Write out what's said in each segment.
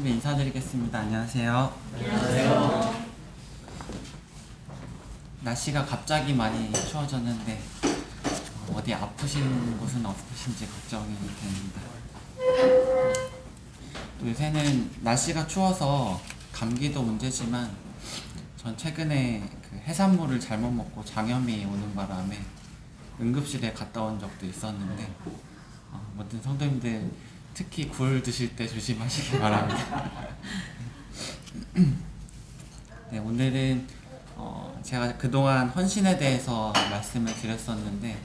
설교 인사드리겠습니다. 안녕하세요. 안녕하세요. 날씨가 갑자기 많이 추워졌는데 어디 아프신 곳은 없으신지 걱정이 됩니다. 요새는 날씨가 추워서 감기도 문제지만 전 최근에 그 해산물을 잘못 먹고 장염이 오는 바람에 응급실에 갔다 온 적도 있었는데 모든 성도님들 특히 굴 드실 때 조심하시기 바랍니다. 네, 오늘은 제가 그동안 헌신에 대해서 말씀을 드렸었는데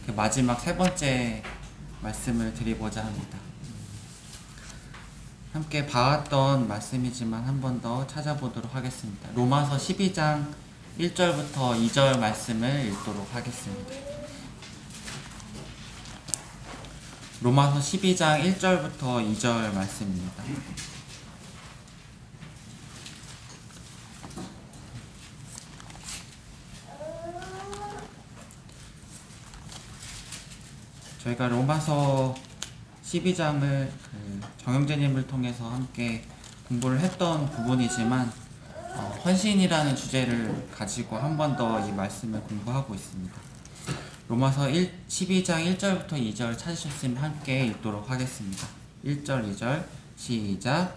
그 마지막 세 번째 말씀을 드리고자 합니다. 함께 봐왔던 말씀이지만 한 번 더 찾아보도록 하겠습니다. 로마서 12장 1절부터 2절 말씀을 읽도록 하겠습니다. 로마서 12장 1절부터 2절 말씀입니다. 저희가 로마서 12장을 정영재님을 통해서 함께 공부를 했던 부분이지만 헌신이라는 주제를 가지고 한 번 더 이 말씀을 공부하고 있습니다. 로마서 12장 1절부터 2절 찾으셨으면 함께 읽도록 하겠습니다. 1절 2절 시작.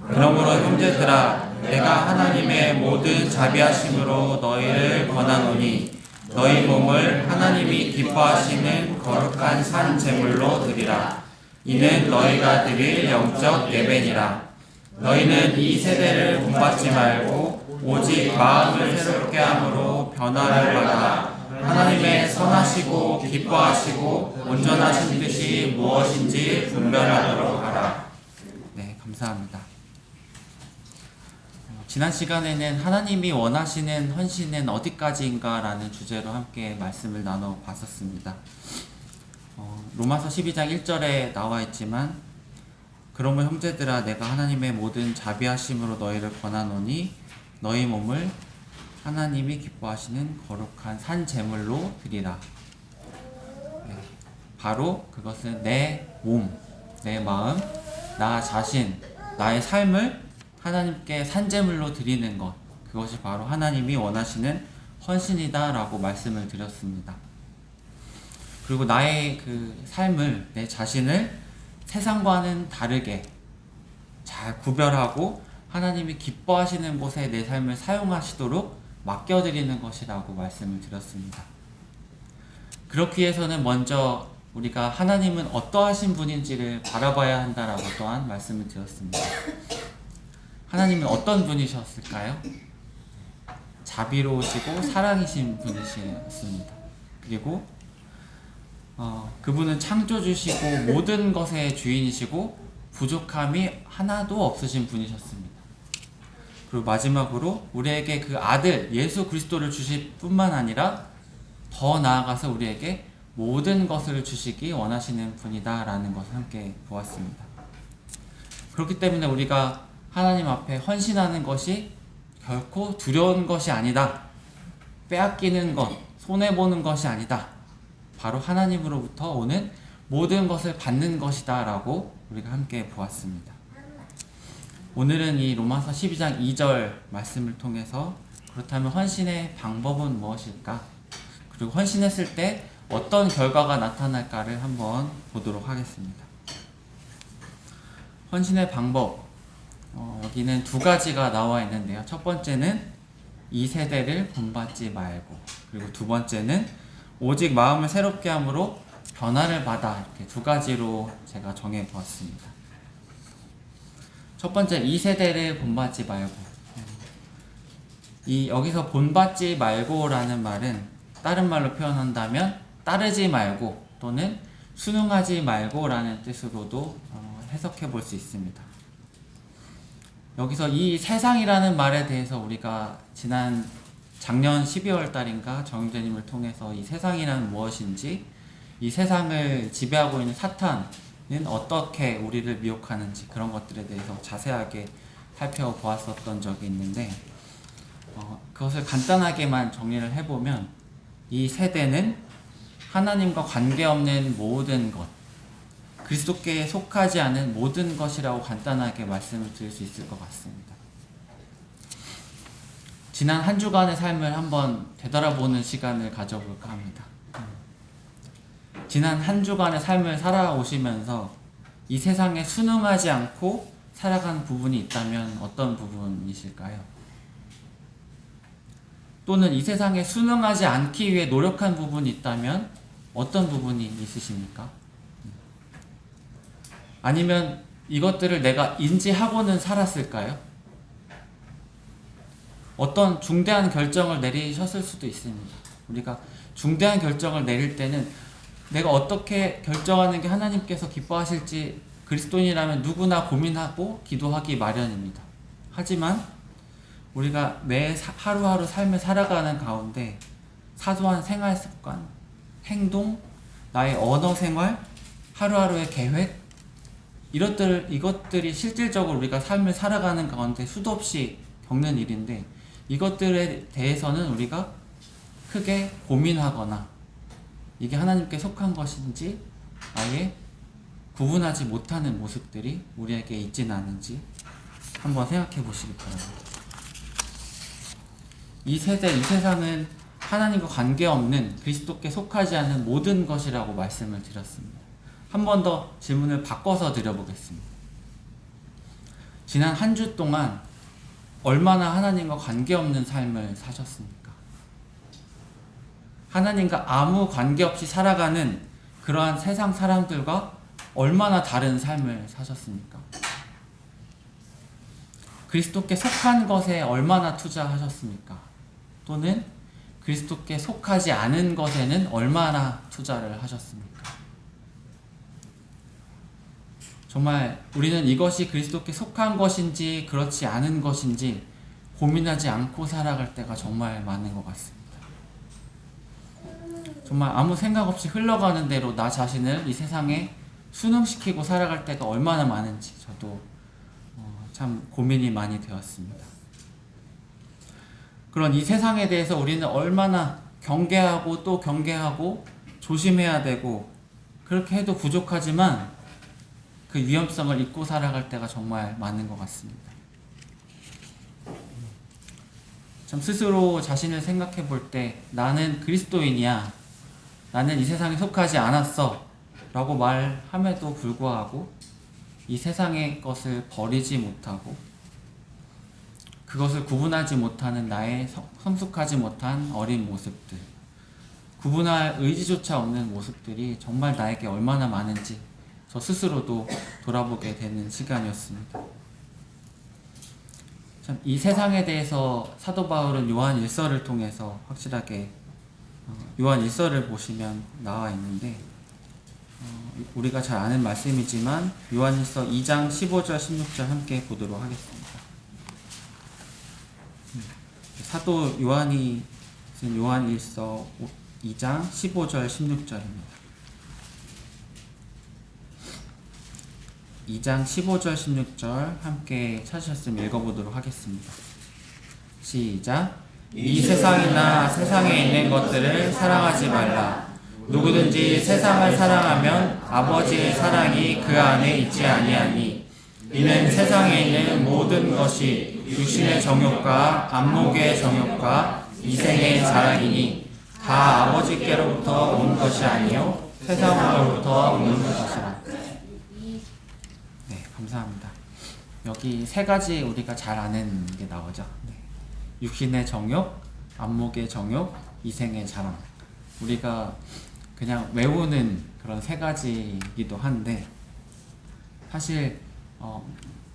그러므로 형제들아 내가 하나님의 모든 자비하심으로 너희를 권하노니 너희 몸을 하나님이 기뻐하시는 거룩한 산 제물로 드리라. 이는 너희가 드릴 영적 예배니라. 너희는 이 세대를 본받지 말고 오직 마음을 새롭게 함으로 변화를 받아 하나님의 선하시고 기뻐하시고 온전하신 뜻이 무엇인지 분별하도록 하라. 네, 감사합니다. 지난 시간에는 하나님이 원하시는 헌신은 어디까지인가 라는 주제로 함께 말씀을 나눠봤었습니다. 로마서 12장 1절에 나와 있지만 그러므로 형제들아 내가 하나님의 모든 자비하심으로 너희를 권하노니 너희 몸을 하나님이 기뻐하시는 거룩한 산 제물로 드리라. 네, 바로 그것은 내 몸, 내 마음, 나 자신, 나의 삶을 하나님께 산 제물로 드리는 것, 그것이 바로 하나님이 원하시는 헌신이다 라고 말씀을 드렸습니다. 그리고 나의 그 삶을, 내 자신을 세상과는 다르게 잘 구별하고 하나님이 기뻐하시는 곳에 내 삶을 사용하시도록 맡겨드리는 것이라고 말씀을 드렸습니다. 그렇기 위해서는 먼저 우리가 하나님은 어떠하신 분인지를 바라봐야 한다라고 또한 말씀을 드렸습니다. 하나님은 어떤 분이셨을까요? 자비로우시고 사랑이신 분이셨습니다. 그리고 그분은 창조주시고 모든 것의 주인이시고 부족함이 하나도 없으신 분이셨습니다. 그리고 마지막으로 우리에게 그 아들 예수 그리스도를 주실 뿐만 아니라 더 나아가서 우리에게 모든 것을 주시기 원하시는 분이다 라는 것을 함께 보았습니다. 그렇기 때문에 우리가 하나님 앞에 헌신하는 것이 결코 두려운 것이 아니다. 빼앗기는 것, 손해보는 것이 아니다. 바로 하나님으로부터 오는 모든 것을 받는 것이다 라고 우리가 함께 보았습니다. 오늘은 이 로마서 12장 2절 말씀을 통해서 그렇다면 헌신의 방법은 무엇일까? 그리고 헌신했을 때 어떤 결과가 나타날까를 한번 보도록 하겠습니다. 헌신의 방법, 여기는 두 가지가 나와 있는데요. 첫 번째는 이 세대를 본받지 말고, 그리고 두 번째는 오직 마음을 새롭게 함으로 변화를 받아, 이렇게 두 가지로 제가 정해 보았습니다. 첫 번째, 이 세대를 본받지 말고. 여기서 본받지 말고라는 말은 다른 말로 표현한다면 따르지 말고 또는 순응하지 말고라는 뜻으로도 해석해 볼 수 있습니다. 여기서 이 세상이라는 말에 대해서 우리가 작년 12월 달인가 정영재님을 통해서 이 세상이란 무엇인지, 이 세상을 지배하고 있는 사탄은 어떻게 우리를 미혹하는지 그런 것들에 대해서 자세하게 살펴보았었던 적이 있는데 그것을 간단하게만 정리를 해보면 이 세대는 하나님과 관계없는 모든 것, 그리스도께 속하지 않은 모든 것이라고 간단하게 말씀을 드릴 수 있을 것 같습니다. 지난 한 주간의 삶을 한번 되돌아보는 시간을 가져볼까 합니다. 지난 한 주간의 삶을 살아오시면서 이 세상에 순응하지 않고 살아간 부분이 있다면 어떤 부분이실까요? 또는 이 세상에 순응하지 않기 위해 노력한 부분이 있다면 어떤 부분이 있으십니까? 아니면 이것들을 내가 인지하고는 살았을까요? 어떤 중대한 결정을 내리셨을 수도 있습니다. 우리가 중대한 결정을 내릴 때는 내가 어떻게 결정하는 게 하나님께서 기뻐하실지 그리스도인이라면 누구나 고민하고 기도하기 마련입니다. 하지만 우리가 매 하루하루 삶을 살아가는 가운데 사소한 생활 습관, 행동, 나의 언어 생활, 하루하루의 계획, 이것들이 실질적으로 우리가 삶을 살아가는 가운데 수도 없이 겪는 일인데 이것들에 대해서는 우리가 크게 고민하거나 이게 하나님께 속한 것인지 아예 구분하지 못하는 모습들이 우리에게 있지는 않은지 한번 생각해 보시기 바랍니다. 이 세대, 이 세상은 하나님과 관계없는 그리스도께 속하지 않는 모든 것이라고 말씀을 드렸습니다. 한 번 더 질문을 바꿔서 드려보겠습니다. 지난 한 주 동안 얼마나 하나님과 관계없는 삶을 사셨습니까? 하나님과 아무 관계없이 살아가는 그러한 세상 사람들과 얼마나 다른 삶을 사셨습니까? 그리스도께 속한 것에 얼마나 투자하셨습니까? 또는 그리스도께 속하지 않은 것에는 얼마나 투자를 하셨습니까? 정말 우리는 이것이 그리스도께 속한 것인지 그렇지 않은 것인지 고민하지 않고 살아갈 때가 정말 많은 것 같습니다. 정말 아무 생각 없이 흘러가는 대로 나 자신을 이 세상에 순응시키고 살아갈 때가 얼마나 많은지 저도 참 고민이 많이 되었습니다. 그런 이 세상에 대해서 우리는 얼마나 경계하고 또 경계하고 조심해야 되고 그렇게 해도 부족하지만 그 위험성을 잊고 살아갈 때가 정말 많은 것 같습니다. 참 스스로 자신을 생각해 볼 때 나는 그리스도인이야, 나는 이 세상에 속하지 않았어 라고 말함에도 불구하고 이 세상의 것을 버리지 못하고 그것을 구분하지 못하는 나의 성숙하지 못한 어린 모습들, 구분할 의지조차 없는 모습들이 정말 나에게 얼마나 많은지 저 스스로도 돌아보게 되는 시간이었습니다. 참 이 세상에 대해서 사도 바울은 요한 1서를 통해서 확실하게 요한 1서를 보시면 나와 있는데 우리가 잘 아는 말씀이지만 요한 1서 2장 15절 16절 함께 보도록 하겠습니다. 사도 요한이 쓴 요한 1서 2장 15절 16절입니다. 2장 15절 16절 함께 찾으셨으면 읽어보도록 하겠습니다. 시작. 이 세상이나 세상에 있는 것들을 사랑하지 말라. 누구든지 세상을 사랑하면 아버지의 사랑이 그 안에 있지 아니하니 이는 세상에 있는 모든 것이 육신의 정욕과 안목의 정욕과 이생의 자랑이니 다 아버지께로부터 온 것이 아니요 세상으로부터 오는 것이라. 네, 감사합니다. 여기 세 가지 우리가 잘 아는 게 나오죠. 네. 육신의 정욕, 안목의 정욕, 이생의 자랑. 우리가 그냥 외우는 그런 세 가지이기도 한데 사실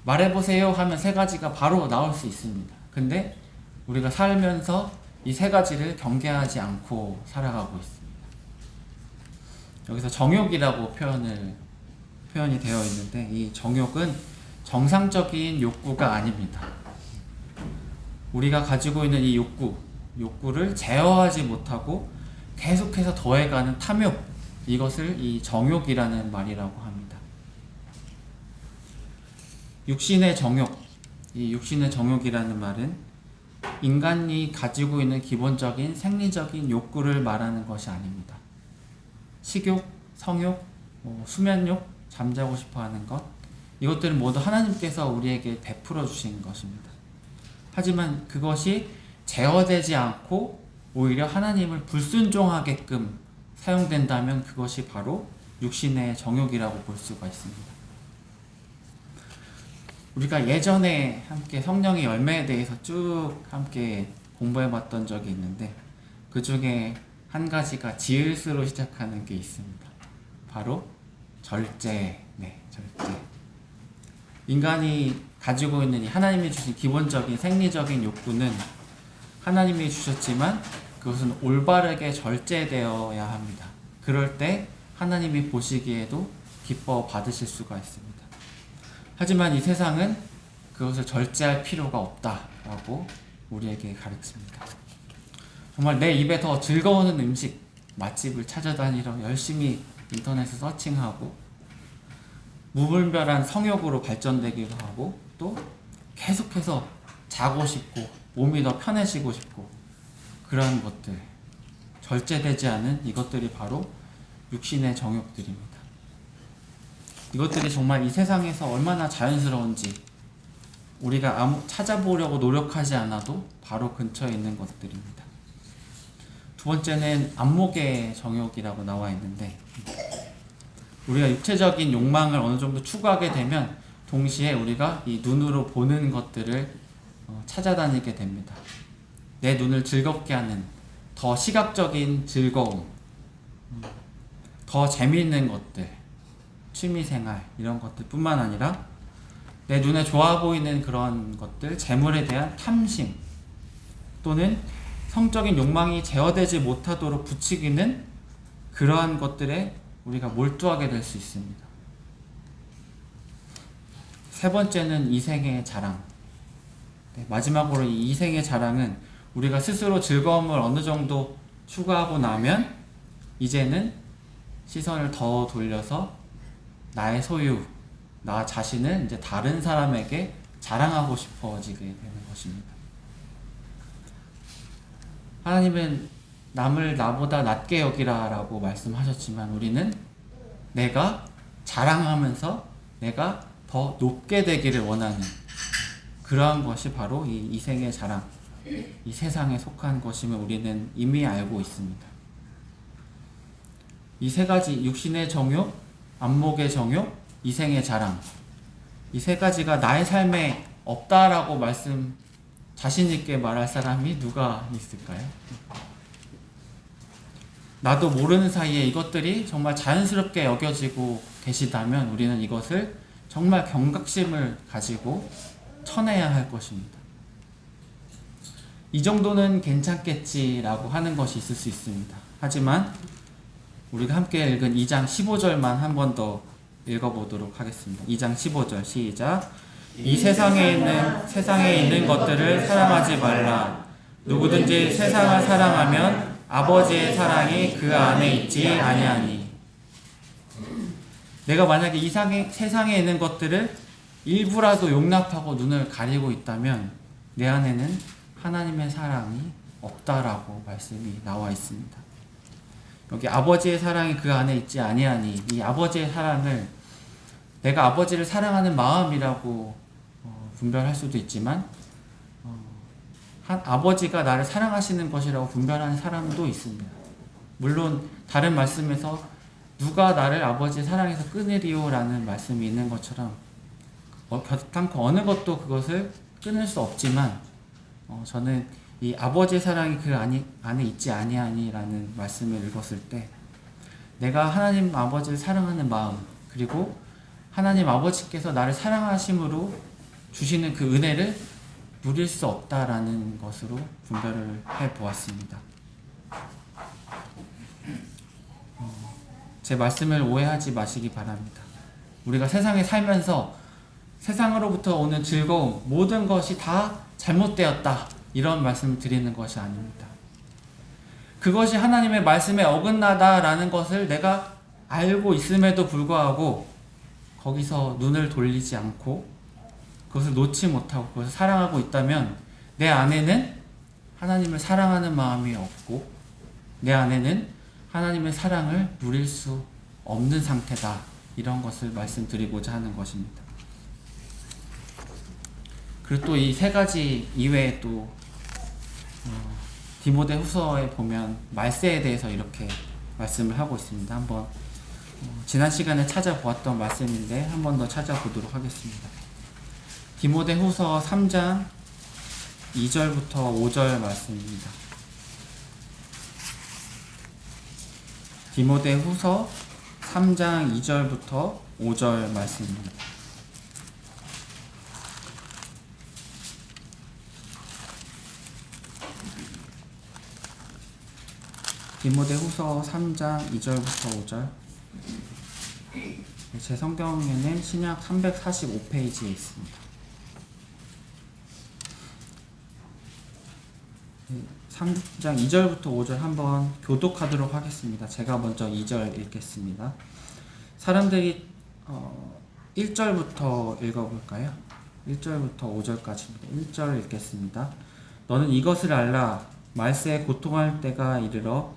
말해보세요 하면 세 가지가 바로 나올 수 있습니다. 근데 우리가 살면서 이 세 가지를 경계하지 않고 살아가고 있습니다. 여기서 정욕이라고 표현이 되어 있는데 이 정욕은 정상적인 욕구가 아닙니다. 우리가 가지고 있는 이 욕구를 제어하지 못하고 계속해서 더해가는 탐욕, 이것을 이 정욕이라는 말이라고 합니다. 육신의 정욕, 이 육신의 정욕이라는 말은 인간이 가지고 있는 기본적인 생리적인 욕구를 말하는 것이 아닙니다. 식욕, 성욕, 수면욕, 잠자고 싶어 하는 것, 이것들은 모두 하나님께서 우리에게 베풀어 주신 것입니다. 하지만 그것이 제어되지 않고 오히려 하나님을 불순종하게끔 사용된다면 그것이 바로 육신의 정욕이라고 볼 수가 있습니다. 우리가 예전에 함께 성령의 열매에 대해서 쭉 함께 공부해 봤던 적이 있는데, 그 중에 한 가지가 지읒으로 시작하는 게 있습니다. 바로 절제. 절제. 인간이 가지고 있는 이 하나님이 주신 기본적인 생리적인 욕구는 하나님이 주셨지만 그것은 올바르게 절제되어야 합니다. 그럴 때 하나님이 보시기에도 기뻐 받으실 수가 있습니다. 하지만 이 세상은 그것을 절제할 필요가 없다라고 우리에게 가르칩니다. 정말 내 입에 더 즐거운 음식, 맛집을 찾아다니러 열심히 인터넷에 서칭하고 무분별한 성욕으로 발전되기도 하고, 또 계속해서 자고 싶고 몸이 더 편해지고 싶고, 그런 것들, 절제되지 않은 이것들이 바로 육신의 정욕들입니다. 이것들이 정말 이 세상에서 얼마나 자연스러운지 우리가 찾아보려고 노력하지 않아도 바로 근처에 있는 것들입니다. 두 번째는 안목의 정욕이라고 나와 있는데, 우리가 육체적인 욕망을 어느 정도 추구하게 되면 동시에 우리가 이 눈으로 보는 것들을 찾아다니게 됩니다. 내 눈을 즐겁게 하는 더 시각적인 즐거움, 더 재미있는 것들, 취미생활 이런 것들 뿐만 아니라 내 눈에 좋아 보이는 그런 것들, 재물에 대한 탐심, 또는 성적인 욕망이 제어되지 못하도록 부추기는 그러한 것들에 우리가 몰두하게 될 수 있습니다. 세 번째는 이생의 자랑. 마지막으로 이 이생의 자랑은 우리가 스스로 즐거움을 어느 정도 추구하고 나면 이제는 시선을 더 돌려서 나의 소유, 나 자신을 이제 다른 사람에게 자랑하고 싶어지게 되는 것입니다. 하나님은 남을 나보다 낮게 여기라 라고 말씀하셨지만 우리는 내가 자랑하면서 내가 더 높게 되기를 원하는 그러한 것이 바로 이 이생의 자랑, 이 세상에 속한 것임을 우리는 이미 알고 있습니다. 이 세 가지, 육신의 정욕, 안목의 정욕, 이생의 자랑, 이 세 가지가 나의 삶에 없다라고 자신 있게 말할 사람이 누가 있을까요? 나도 모르는 사이에 이것들이 정말 자연스럽게 여겨지고 계시다면 우리는 이것을 정말 경각심을 가지고 쳐내야 할 것입니다. 이 정도는 괜찮겠지라고 하는 것이 있을 수 있습니다. 하지만 우리가 함께 읽은 2장 15절만 한 번 더 읽어보도록 하겠습니다. 2장 15절 시작. 이 세상에 있는 것들을 사랑하지 말라. 누구든지 세상을 사랑하면 아버지의 사랑이 그 안에 있지 아니하니. 내가 만약에 이 세상에 있는 것들을 일부라도 용납하고 눈을 가리고 있다면 내 안에는 하나님의 사랑이 없다라고 말씀이 나와 있습니다. 여기 아버지의 사랑이 그 안에 있지 아니하니, 이 아버지의 사랑을 내가 아버지를 사랑하는 마음이라고 분별할 수도 있지만 아버지가 나를 사랑하시는 것이라고 분별하는 사람도 있습니다. 물론 다른 말씀에서 누가 나를 아버지의 사랑에서 끊으리요 라는 말씀이 있는 것처럼 결단코 어느 것도 그것을 끊을 수 없지만 저는 이 아버지의 사랑이 그 안에 있지 아니하니 라는 말씀을 읽었을 때 내가 하나님 아버지를 사랑하는 마음, 그리고 하나님 아버지께서 나를 사랑하심으로 주시는 그 은혜를 누릴 수 없다라는 것으로 분별을 해보았습니다. 제 말씀을 오해하지 마시기 바랍니다. 우리가 세상에 살면서 세상으로부터 오는 즐거움, 모든 것이 다 잘못되었다, 이런 말씀을 드리는 것이 아닙니다. 그것이 하나님의 말씀에 어긋나다라는 것을 내가 알고 있음에도 불구하고 거기서 눈을 돌리지 않고 그것을 놓지 못하고 그것을 사랑하고 있다면 내 안에는 하나님을 사랑하는 마음이 없고 내 안에는 하나님의 사랑을 누릴 수 없는 상태다 이런 것을 말씀드리고자 하는 것입니다. 그리고 또 이 세 가지 이외에 또 디모데 후서에 보면 말세에 대해서 이렇게 말씀을 하고 있습니다. 한번 지난 시간에 찾아보았던 말씀인데 한 번 더 찾아보도록 하겠습니다. 디모데 후서 3장 2절부터 5절 말씀입니다. 디모데 후서 3장 2절부터 5절 말씀입니다. 디모데 후서 3장 2절부터 5절. 제 성경에는 신약 345페이지에 있습니다. 3장 2절부터 5절 한번 교독하도록 하겠습니다. 제가 먼저 2절 읽겠습니다. 사람들이 1절부터 읽어볼까요? 1절부터 5절까지입니다. 1절 읽겠습니다. 너는 이것을 알라. 말세에 고통할 때가 이르러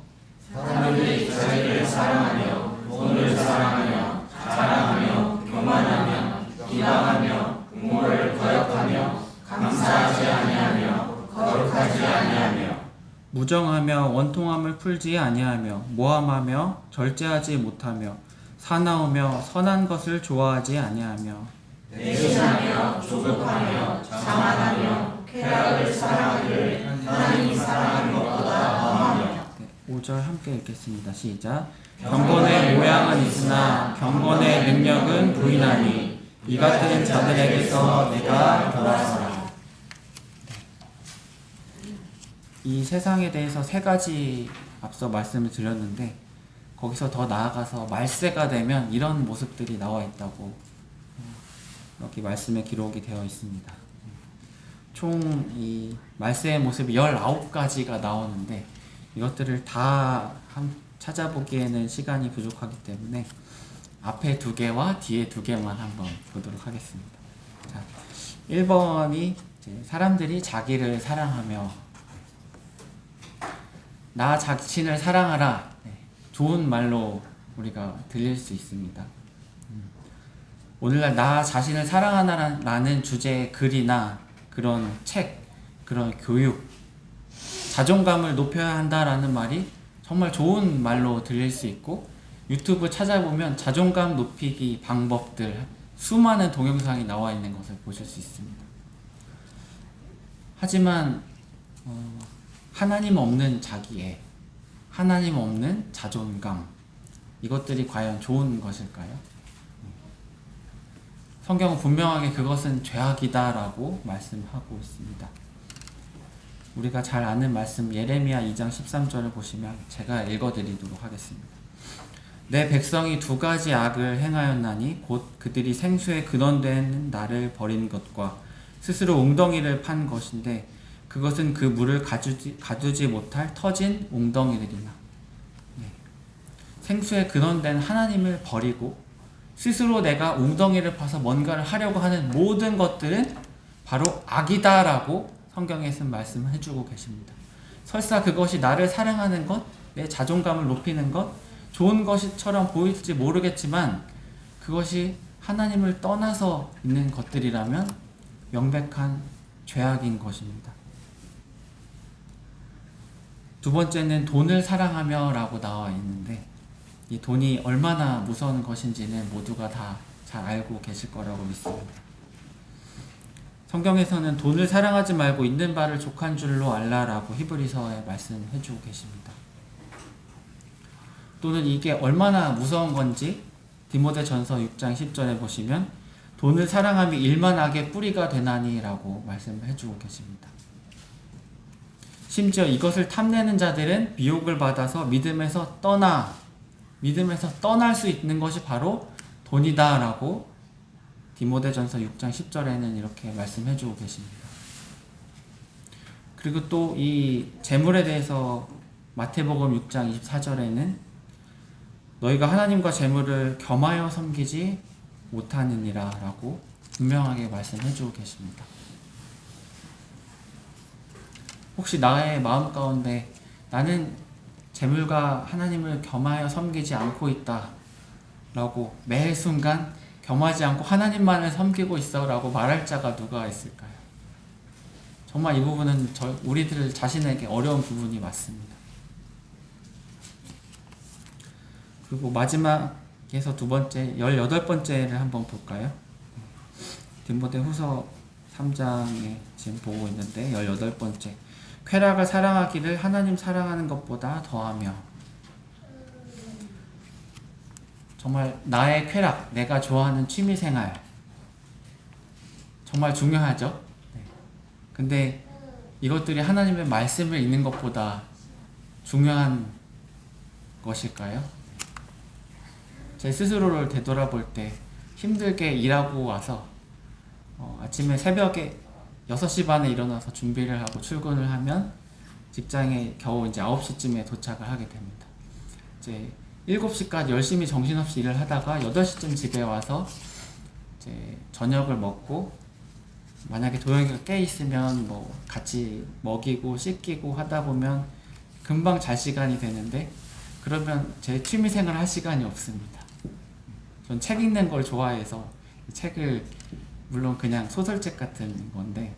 사람들이 자기를 사랑하며 돈을 사랑하며 자랑하며 교만하며 비방하며 부모를 거역하며 감사하지 아니하며 거룩하지 아니하며 무정하며 원통함을 풀지 아니하며 모함하며 절제하지 못하며 사나우며 선한 것을 좋아하지 아니하며 배신하며 조급하며 자만하며 쾌락을 사랑하기를 하나님 사랑하는 것보다 더하며 5절 함께 읽겠습니다. 시작. 경건의 모양은 있으나 경건의 능력은 부인하니 이 같은 자들에게서 내가 돌아서라. 이 세상에 대해서 세 가지 앞서 말씀을 드렸는데 거기서 더 나아가서 말세가 되면 이런 모습들이 나와 있다고 여기 말씀에 기록이 되어 있습니다. 총 이 말세의 모습이 19가지가 나오는데 이것들을 다 찾아보기에는 시간이 부족하기 때문에 앞에 2개와 뒤에 2개만 한번 보도록 하겠습니다. 자, 1번이 사람들이 자기를 사랑하며 나 자신을 사랑하라. 좋은 말로 우리가 들릴 수 있습니다. 오늘날 나 자신을 사랑하라는 주제의 글이나 그런 책, 그런 교육, 자존감을 높여야 한다라는 말이 정말 좋은 말로 들릴 수 있고 유튜브 찾아보면 자존감 높이기 방법들 수많은 동영상이 나와 있는 것을 보실 수 있습니다. 하지만 하나님 없는 자기애, 하나님 없는 자존감 이것들이 과연 좋은 것일까요? 성경은 분명하게 그것은 죄악이다라고 말씀하고 있습니다. 우리가 잘 아는 말씀 예레미야 2장 13절을 보시면 제가 읽어드리도록 하겠습니다. 내 백성이 2가지 악을 행하였나니 곧 그들이 생수에 근원된 나를 버린 것과 스스로 웅덩이를 판 것인데 그것은 그 물을 가두지 못할 터진 웅덩이들이나 생수에 근원된 하나님을 버리고 스스로 내가 웅덩이를 파서 뭔가를 하려고 하는 모든 것들은 바로 악이다라고 성경에서는 말씀을 해주고 계십니다. 설사 그것이 나를 사랑하는 것, 내 자존감을 높이는 것, 좋은 것처럼 보일지 모르겠지만 그것이 하나님을 떠나서 있는 것들이라면 명백한 죄악인 것입니다. 2번째는 돈을 사랑하며 라고 나와 있는데 이 돈이 얼마나 무서운 것인지는 모두가 다 잘 알고 계실 거라고 믿습니다. 성경에서는 돈을 사랑하지 말고 있는 바를 족한 줄로 알라라고 히브리서에 말씀해 주고 계십니다. 또는 이게 얼마나 무서운 건지 디모데전서 6장 10절에 보시면 돈을 사랑함이 일만악의 뿌리가 되나니 라고 말씀해 주고 계십니다. 심지어 이것을 탐내는 자들은 미혹을 받아서 믿음에서 떠날 수 있는 것이 바로 돈이다 라고 디모데전서 6장 10절에는 이렇게 말씀해 주고 계십니다. 그리고 또 이 재물에 대해서 마태복음 6장 24절에는 너희가 하나님과 재물을 겸하여 섬기지 못하느니라 라고 분명하게 말씀해 주고 계십니다. 혹시 나의 마음 가운데 나는 재물과 하나님을 겸하여 섬기지 않고 있다 라고 매 순간 겸하지 않고 하나님만을 섬기고 있어 라고 말할 자가 누가 있을까요? 정말 이 부분은 우리들 자신에게 어려운 부분이 맞습니다. 그리고 마지막에서 두 번째 18번째를 한번 볼까요? 디모데후서 3장에 지금 보고 있는데 18번째, 쾌락을 사랑하기를 하나님 사랑하는 것보다 더하며. 정말 나의 쾌락, 내가 좋아하는 취미생활 정말 중요하죠. 근데 이것들이 하나님의 말씀을 읽는 것보다 중요한 것일까요? 제 스스로를 되돌아볼 때 힘들게 일하고 와서 아침에 새벽에 6시 반에 일어나서 준비를 하고 출근을 하면 직장에 겨우 이제 9시쯤에 도착을 하게 됩니다. 이제 7시까지 열심히 정신없이 일을 하다가 8시쯤 집에 와서 이제 저녁을 먹고, 만약에 도영이가 깨 있으면 뭐 같이 먹이고 씻기고 하다 보면 금방 잘 시간이 되는데, 그러면 제 취미생활 할 시간이 없습니다. 전 책 읽는 걸 좋아해서 책을, 물론 그냥 소설책 같은 건데,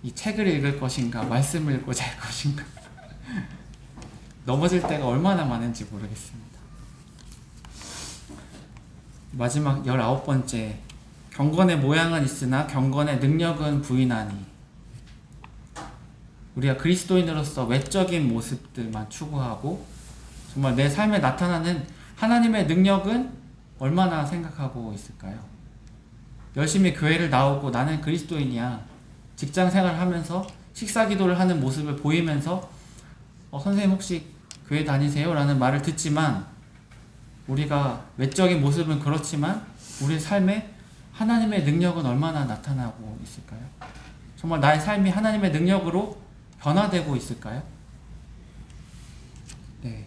이 책을 읽을 것인가 말씀을 읽고 잘 것인가 넘어질 때가 얼마나 많은지 모르겠습니다. 마지막 19번째, 경건의 모양은 있으나 경건의 능력은 부인하니. 우리가 그리스도인으로서 외적인 모습들만 추구하고 정말 내 삶에 나타나는 하나님의 능력은 얼마나 생각하고 있을까요? 열심히 교회를 나오고 나는 그리스도인이야, 직장생활을 하면서 식사기도를 하는 모습을 보이면서 선생님 혹시 교회 다니세요? 라는 말을 듣지만, 우리가 외적인 모습은 그렇지만 우리 삶에 하나님의 능력은 얼마나 나타나고 있을까요? 정말 나의 삶이 하나님의 능력으로 변화되고 있을까요? 네,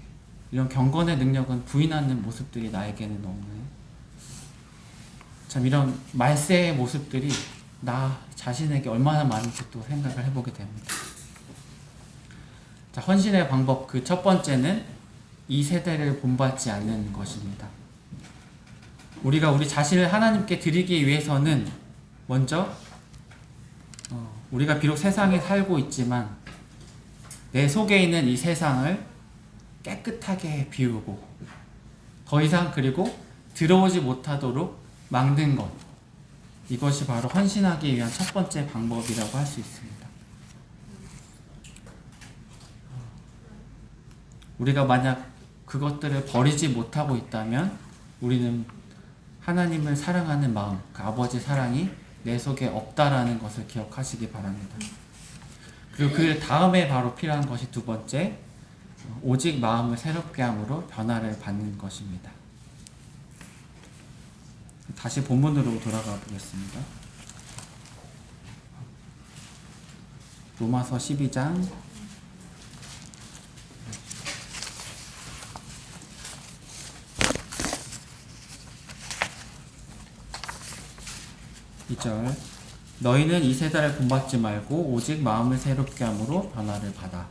이런 경건의 능력은 부인하는 모습들이 나에게는 없는, 참 이런 말세의 모습들이 나 자신에게 얼마나 많은지 또 생각을 해보게 됩니다. 자, 헌신의 방법, 그 첫 번째는 이 세대를 본받지 않는 것입니다. 우리가 우리 자신을 하나님께 드리기 위해서는 먼저 우리가 비록 세상에 살고 있지만 내 속에 있는 이 세상을 깨끗하게 비우고 더 이상 그리고 들어오지 못하도록 막는 것, 이것이 바로 헌신하기 위한 첫 번째 방법이라고 할 수 있습니다. 우리가 만약 그것들을 버리지 못하고 있다면 우리는 하나님을 사랑하는 마음, 그 아버지 사랑이 내 속에 없다라는 것을 기억하시기 바랍니다. 그리고 그 다음에 바로 필요한 것이 두 번째, 오직 마음을 새롭게 함으로 변화를 받는 것입니다. 다시 본문으로 돌아가 보겠습니다. 로마서 12장 2절, 너희는 이 세대를 본받지 말고 오직 마음을 새롭게 함으로 변화를 받아.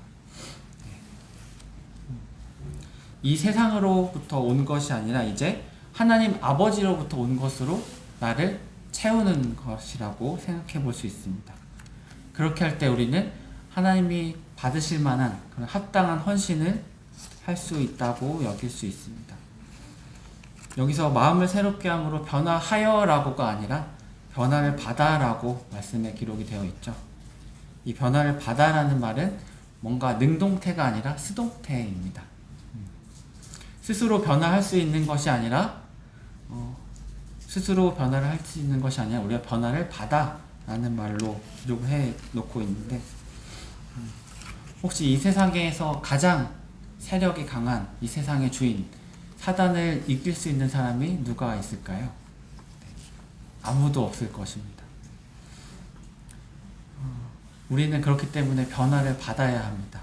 이 세상으로부터 온 것이 아니라 이제 하나님 아버지로부터 온 것으로 나를 채우는 것이라고 생각해 볼 수 있습니다. 그렇게 할 때 우리는 하나님이 받으실 만한 그런 합당한 헌신을 할 수 있다고 여길 수 있습니다. 여기서 마음을 새롭게 함으로 변화하여라고가 아니라 변화를 받아라고 말씀에 기록이 되어 있죠. 이 변화를 받아라는 말은 뭔가 능동태가 아니라 수동태입니다. 스스로 변화할 수 있는 것이 아니라 스스로 변화를 할 수 있는 것이 아니라 우리가 변화를 받아라는 말로 기록을 해 놓고 있는데, 혹시 이 세상에서 가장 세력이 강한 이 세상의 주인 사단을 이길 수 있는 사람이 누가 있을까요? 아무도 없을 것입니다. 우리는 그렇기 때문에 변화를 받아야 합니다.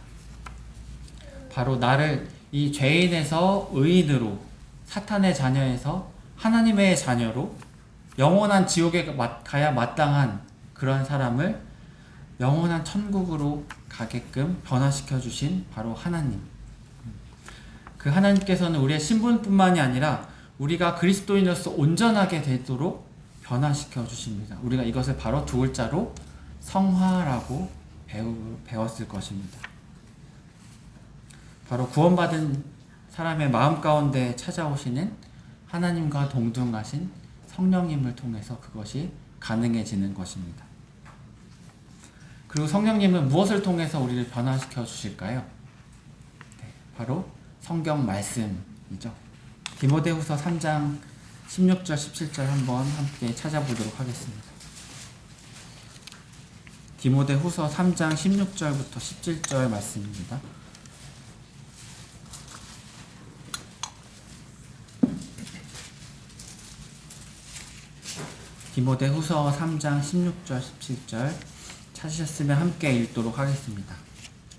바로 나를 이 죄인에서 의인으로, 사탄의 자녀에서 하나님의 자녀로, 영원한 지옥에 가야 마땅한 그런 사람을 영원한 천국으로 가게끔 변화시켜 주신 바로 하나님. 그 하나님께서는 우리의 신분뿐만이 아니라 우리가 그리스도인으로서 온전하게 되도록 변화시켜 주십니다. 우리가 이것을 바로 두 글자로 성화라고 배웠을 것입니다. 바로 구원받은 사람의 마음 가운데 찾아오시는 하나님과 동등하신 성령님을 통해서 그것이 가능해지는 것입니다. 그리고 성령님은 무엇을 통해서 우리를 변화시켜 주실까요? 네, 바로 성경 말씀이죠. 디모데후서 3장 16절 17절 한번 함께 찾아보도록 하겠습니다. 디모데후서 3장 16절부터 17절 말씀입니다. 디모데후서 3장 16절 17절 찾으셨으면 함께 읽도록 하겠습니다.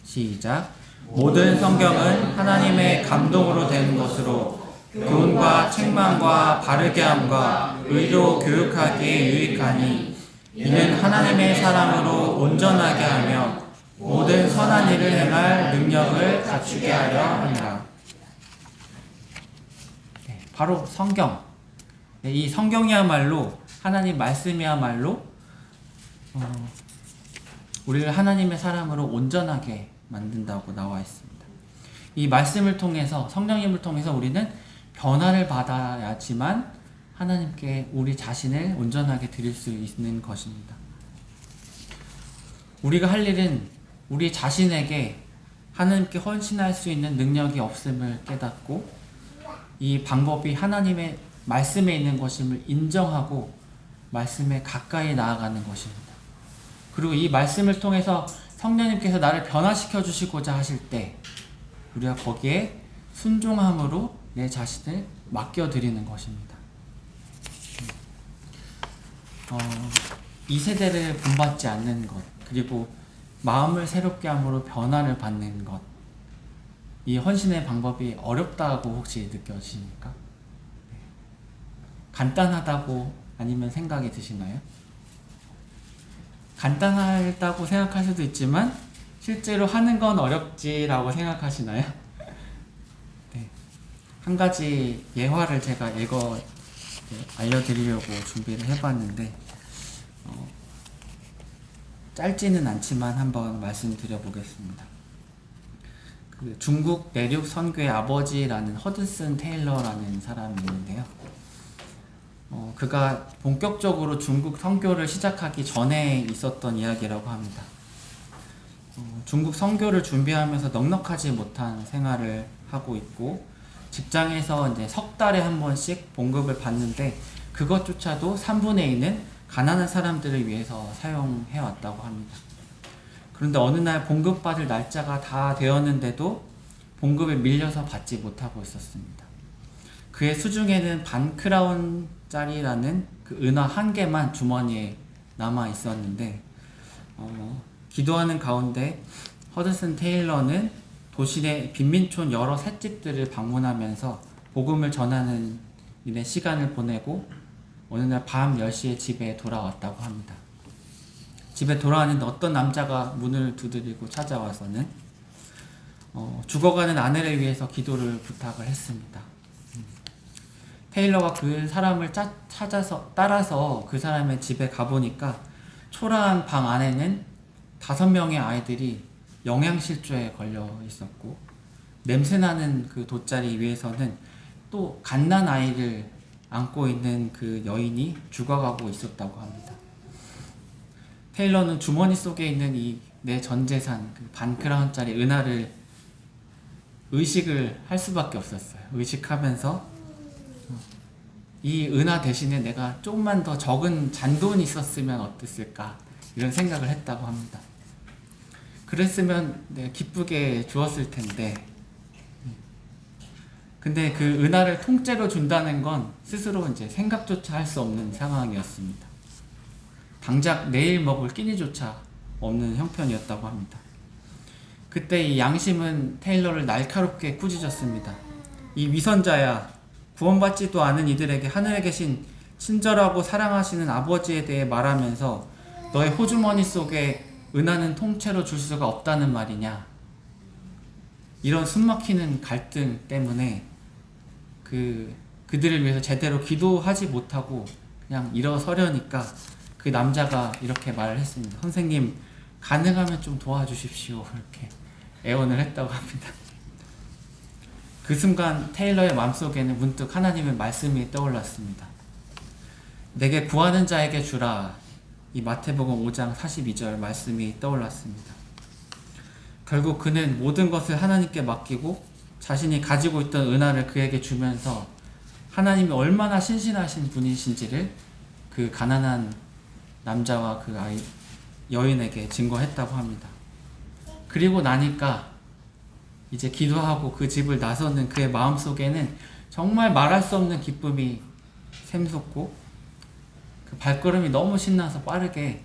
시작. 모든 성경은 하나님의 감동으로 된 것으로 교훈과 책망과 바르게 함과 의로 교육하기에 유익하니 이는 하나님의 사람으로 온전하게 하며 모든 선한 일을 행할 능력을 갖추게 하려 함이라. 네, 바로 성경. 네, 이 성경이야말로 하나님 말씀이야말로 우리를 하나님의 사람으로 온전하게 만든다고 나와 있습니다. 이 말씀을 통해서 성령님을 통해서 우리는 변화를 받아야지만 하나님께 우리 자신을 온전하게 드릴 수 있는 것입니다. 우리가 할 일은 우리 자신에게 하나님께 헌신할 수 있는 능력이 없음을 깨닫고 이 방법이 하나님의 말씀에 있는 것임을 인정하고 말씀에 가까이 나아가는 것입니다. 그리고 이 말씀을 통해서 성령님께서 나를 변화시켜 주시고자 하실 때 우리가 거기에 순종함으로 내 자신을 맡겨드리는 것입니다. 이 세대를 본받지 않는 것, 그리고 마음을 새롭게 함으로 변화를 받는 것, 이 헌신의 방법이 어렵다고 혹시 느껴지십니까? 간단하다고 아니면 생각이 드시나요? 간단하다고 생각할 수도 있지만 실제로 하는 건 어렵지라고 생각하시나요? 네. 한 가지 예화를 제가 알려드리려고 준비를 해봤는데 짧지는 않지만 한번 말씀드려보겠습니다. 그 중국 내륙 선교의 아버지라는 허드슨 테일러라는 사람이 있는데요. 그가 본격적으로 중국 선교를 시작하기 전에 있었던 이야기라고 합니다. 중국 선교를 준비하면서 넉넉하지 못한 생활을 하고 있고 직장에서 이제 석 달에 한 번씩 봉급을 받는데 그것조차도 3분의 2는 가난한 사람들을 위해서 사용해 왔다고 합니다. 그런데 어느 날 봉급 받을 날짜가 다 되었는데도 봉급을 밀려서 받지 못하고 있었습니다. 그의 수중에는 반 크라운짜리라는 그 은화 한 개만 주머니에 남아 있었는데 기도하는 가운데 허드슨 테일러는 도시 내 빈민촌 여러 셋집들을 방문하면서 복음을 전하는 일에 시간을 보내고 어느 날 밤 10시에 집에 돌아왔다고 합니다. 집에 돌아왔는데 어떤 남자가 문을 두드리고 찾아와서는 죽어가는 아내를 위해서 기도를 부탁을 했습니다. 테일러가 그 사람을 따라서 그 사람의 집에 가보니까 초라한 방 안에는 5명의 아이들이 영양실조에 걸려 있었고 냄새나는 그 돗자리 위에서는 또 갓난 아이를 안고 있는 그 여인이 죽어가고 있었다고 합니다. 테일러는 주머니 속에 있는 이 내 전 재산 그 반 크라운짜리 은하를 의식을 할 수밖에 없었어요. 의식하면서 이 은하 대신에 내가 조금만 더 적은 잔돈이 있었으면 어땠을까 이런 생각을 했다고 합니다. 그랬으면 내가 기쁘게 주었을 텐데 근데 그 은하를 통째로 준다는 건 스스로 이제 생각조차 할 수 없는 상황이었습니다. 당장 내일 먹을 끼니조차 없는 형편이었다고 합니다. 그때 이 양심은 테일러를 날카롭게 꾸짖었습니다. 이 위선자야, 구원받지도 않은 이들에게 하늘에 계신 친절하고 사랑하시는 아버지에 대해 말하면서 너의 호주머니 속에 은하는 통째로 줄 수가 없다는 말이냐. 이런 숨막히는 갈등 때문에 그 그들을 위해서 제대로 기도하지 못하고 그냥 일어서려니까 그 남자가 이렇게 말을 했습니다. 선생님, 가능하면 좀 도와주십시오. 이렇게 애원을 했다고 합니다. 그 순간 테일러의 마음속에는 문득 하나님의 말씀이 떠올랐습니다. 내게 구하는 자에게 주라. 이 마태복음 5장 42절 말씀이 떠올랐습니다. 결국 그는 모든 것을 하나님께 맡기고 자신이 가지고 있던 은화를 그에게 주면서 하나님이 얼마나 신실하신 분이신지를 그 가난한 남자와 그 여인에게 증거했다고 합니다. 그리고 나니까 이제 기도하고 그 집을 나서는 그의 마음속에는 정말 말할 수 없는 기쁨이 샘솟고 그 발걸음이 너무 신나서 빠르게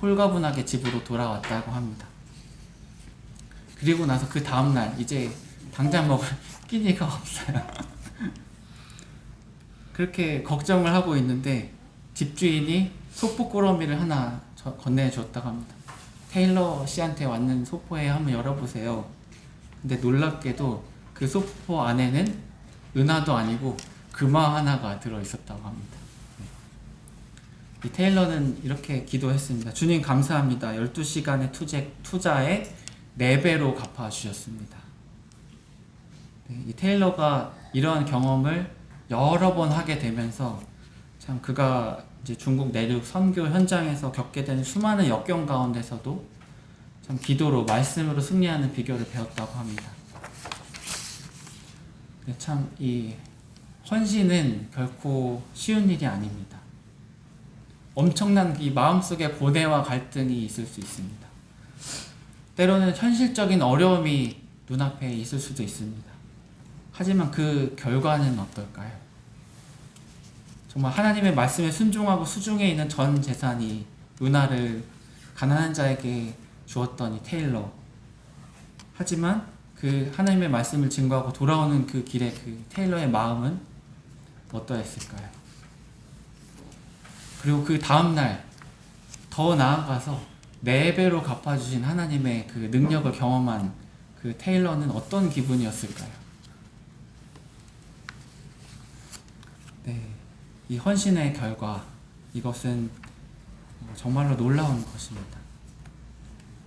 홀가분하게 집으로 돌아왔다고 합니다. 그리고 나서 그 다음날 이제 당장 먹을 끼니가 없어요. 그렇게 걱정을 하고 있는데 집주인이 소포꾸러미를 하나 건네줬다고 합니다. 테일러 씨한테 왔는 소포에 한번 열어보세요. 근데 놀랍게도 그 소포 안에는 은하도 아니고 금화 하나가 들어있었다고 합니다. 이 테일러는 이렇게 기도했습니다. 주님 감사합니다. 12시간의 투자에 4배로 갚아주셨습니다. 이 테일러가 이러한 경험을 여러 번 하게 되면서 참 그가 이제 중국 내륙 선교 현장에서 겪게 되는 수많은 역경 가운데서도 참 기도로 말씀으로 승리하는 비결을 배웠다고 합니다. 참 이 헌신은 결코 쉬운 일이 아닙니다. 엄청난 이 마음속에 고뇌와 갈등이 있을 수 있습니다. 때로는 현실적인 어려움이 눈앞에 있을 수도 있습니다. 하지만 그 결과는 어떨까요? 정말 하나님의 말씀에 순종하고 수중에 있는 전 재산이 은하를 가난한 자에게 주었던 이 테일러. 하지만 그 하나님의 말씀을 증거하고 돌아오는 그 길에 그 테일러의 마음은 어떠했을까요? 그리고 그 다음날 더 나아가서 4배로 갚아주신 하나님의 그 능력을 경험한 그 테일러는 어떤 기분이었을까요? 네, 이 헌신의 결과, 이것은 정말로 놀라운 것입니다.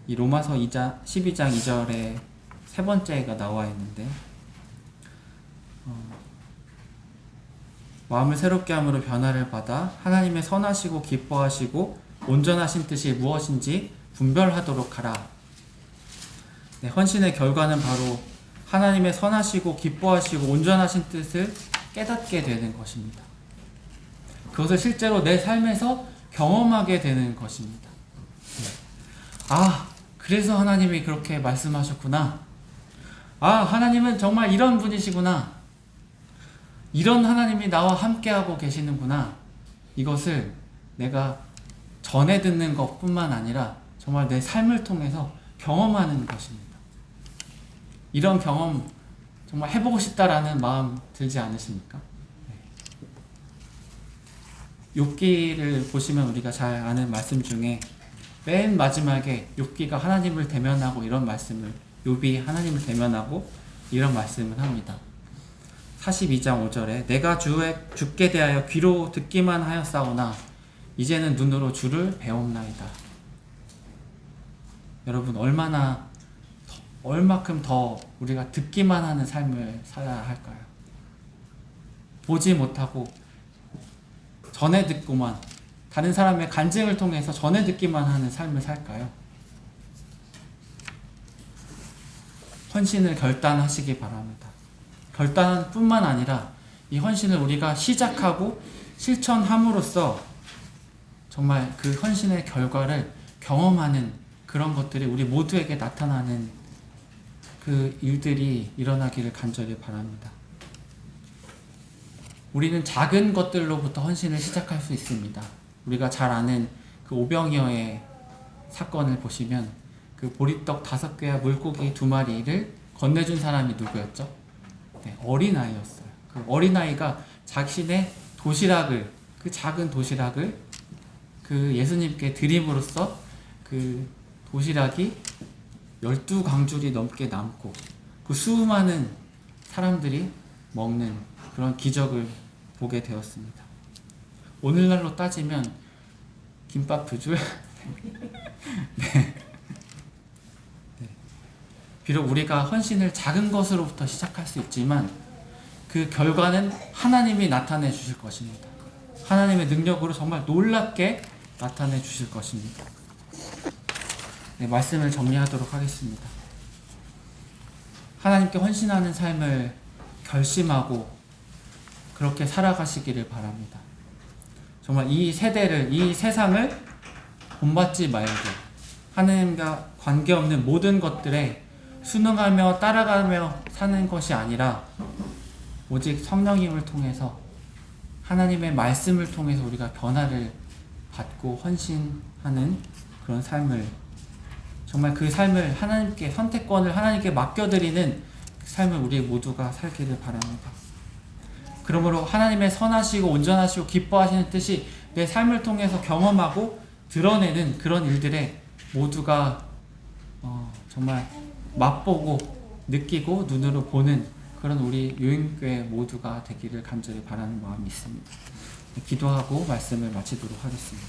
이 로마서 12장 2절에 세 번째가 나와 있는데 마음을 새롭게 함으로 변화를 받아 하나님의 선하시고 기뻐하시고 온전하신 뜻이 무엇인지 분별하도록 하라. 네, 헌신의 결과는 바로 하나님의 선하시고 기뻐하시고 온전하신 뜻을 깨닫게 되는 것입니다. 그것을 실제로 내 삶에서 경험하게 되는 것입니다. 아, 그래서 하나님이 그렇게 말씀하셨구나. 아, 하나님은 정말 이런 분이시구나. 이런 하나님이 나와 함께하고 계시는구나. 이것을 내가 전해 듣는 것뿐만 아니라 정말 내 삶을 통해서 경험하는 것입니다. 이런 경험 정말 해보고 싶다라는 마음 들지 않으십니까? 욥기를 보시면 우리가 잘 아는 말씀 중에 맨 마지막에 욥기가 하나님을 대면하고 이런 말씀을, 욥이 하나님을 대면하고 이런 말씀을 합니다. 42장 5절에 내가 주께 대하여 귀로 듣기만 하였사오나 이제는 눈으로 주를 배움나이다. 여러분, 얼마큼 더 우리가 듣기만 하는 삶을 살아야 할까요? 보지 못하고 전해 듣고만, 다른 사람의 간증을 통해서 전해 듣기만 하는 삶을 살까요? 헌신을 결단하시기 바랍니다. 결단뿐만 아니라 이 헌신을 우리가 시작하고 실천함으로써 정말 그 헌신의 결과를 경험하는 그런 것들이 우리 모두에게 나타나는 그 일들이 일어나기를 간절히 바랍니다. 우리는 작은 것들로부터 헌신을 시작할 수 있습니다. 우리가 잘 아는 그 오병이어의 사건을 보시면 그 보리떡 5개와 물고기 2마리를 건네준 사람이 누구였죠? 네, 어린아이였어요. 그 어린아이가 자신의 도시락을, 그 작은 도시락을 그 예수님께 드림으로써 그 도시락이 12광줄이 넘게 남고 그 수많은 사람들이 먹는 그런 기적을 보게 되었습니다. 오늘날로 따지면 김밥 2줄? 네. 비록 우리가 헌신을 작은 것으로부터 시작할 수 있지만 그 결과는 하나님이 나타내 주실 것입니다. 하나님의 능력으로 정말 놀랍게 나타내 주실 것입니다. 네, 말씀을 정리하도록 하겠습니다. 하나님께 헌신하는 삶을 결심하고 그렇게 살아가시기를 바랍니다. 정말 이 세대를, 이 세상을 본받지 말고 하나님과 관계없는 모든 것들에 순응하며 따라가며 사는 것이 아니라 오직 성령님을 통해서 하나님의 말씀을 통해서 우리가 변화를 받고 헌신하는 그런 삶을, 정말 그 삶을 하나님께, 선택권을 하나님께 맡겨드리는 그 삶을 우리 모두가 살기를 바랍니다. 그러므로 하나님의 선하시고 온전하시고 기뻐하시는 뜻이 내 삶을 통해서 경험하고 드러내는 그런 일들에 모두가 정말 맛보고 느끼고 눈으로 보는 그런 우리 요인교회 모두가 되기를 간절히 바라는 마음이 있습니다. 기도하고 말씀을 마치도록 하겠습니다.